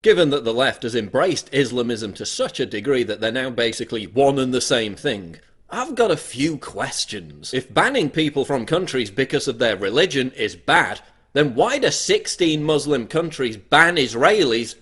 Given that the left has embraced Islamism to such a degree that they're now basically one and the same thing, I've got a few questions. If banning people from countries because of their religion is bad, then why do 16 Muslim countries ban Israelis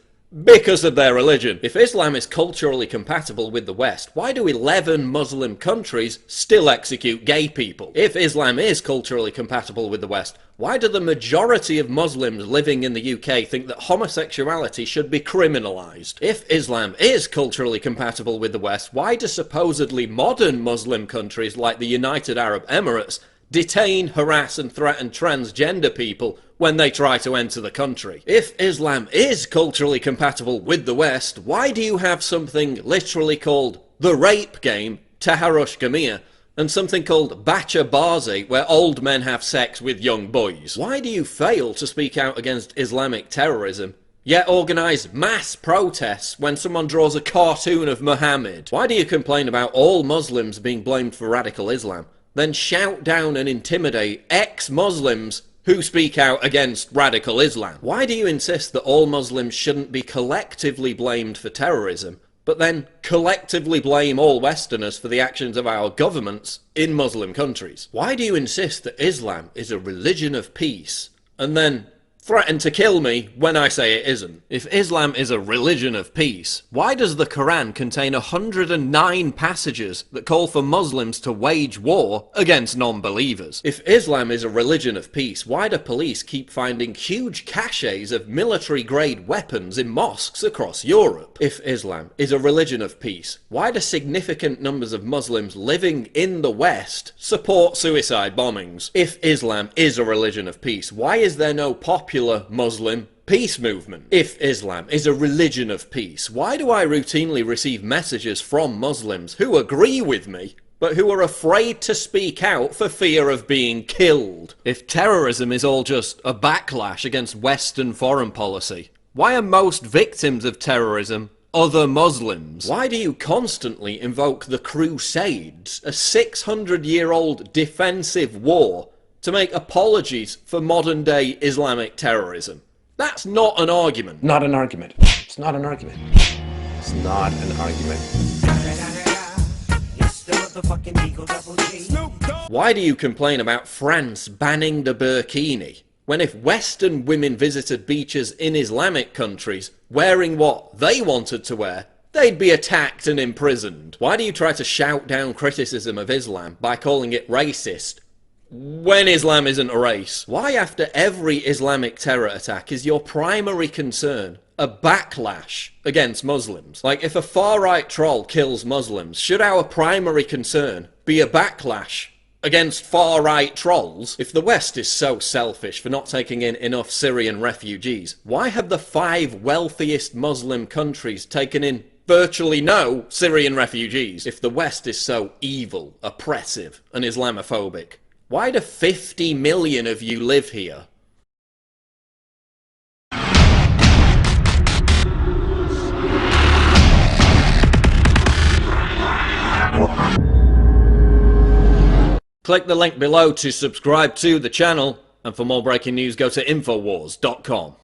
because of their religion? If Islam is culturally compatible with the West, why do 11 Muslim countries still execute gay people? If Islam is culturally compatible with the West, why do the majority of Muslims living in the UK think that homosexuality should be criminalised? If Islam is culturally compatible with the West, why do supposedly modern Muslim countries like the United Arab Emirates detain, harass and threaten transgender people when they try to enter the country? If Islam is culturally compatible with the West, why do you have something literally called the rape game, Taharush Gamir, and something called Bacha Bazi, where old men have sex with young boys? Why do you fail to speak out against Islamic terrorism, yet organise mass protests when someone draws a cartoon of Muhammad? Why do you complain about all Muslims being blamed for radical Islam, then shout down and intimidate ex-Muslims who speak out against radical Islam? Why do you insist that all Muslims shouldn't be collectively blamed for terrorism, but then collectively blame all Westerners for the actions of our governments in Muslim countries? Why do you insist that Islam is a religion of peace, and then threaten to kill me when I say it isn't? If Islam is a religion of peace, why does the Quran contain 109 passages that call for Muslims to wage war against non-believers? If Islam is a religion of peace, why do police keep finding huge caches of military-grade weapons in mosques across Europe? If Islam is a religion of peace, why do significant numbers of Muslims living in the West support suicide bombings? If Islam is a religion of peace, why is there no popular Muslim peace movement? If Islam is a religion of peace, why do I routinely receive messages from Muslims who agree with me, but who are afraid to speak out for fear of being killed? If terrorism is all just a backlash against Western foreign policy, why are most victims of terrorism other Muslims? Why do you constantly invoke the Crusades, a 600-year-old defensive war, to make apologies for modern-day Islamic terrorism? That's not an argument. Not an argument. It's not an argument. It's not an argument. Why do you complain about France banning the burkini, when if Western women visited beaches in Islamic countries wearing what they wanted to wear, they'd be attacked and imprisoned? Why do you try to shout down criticism of Islam by calling it racist, when Islam isn't a race? Why after every Islamic terror attack is your primary concern a backlash against Muslims? Like, if a far-right troll kills Muslims, should our primary concern be a backlash against far-right trolls? If the West is so selfish for not taking in enough Syrian refugees, why have the 5 wealthiest Muslim countries taken in virtually no Syrian refugees? If the West is so evil, oppressive and Islamophobic, why do 50 million of you live here? Click the link below to subscribe to the channel, and for more breaking news go to infowars.com.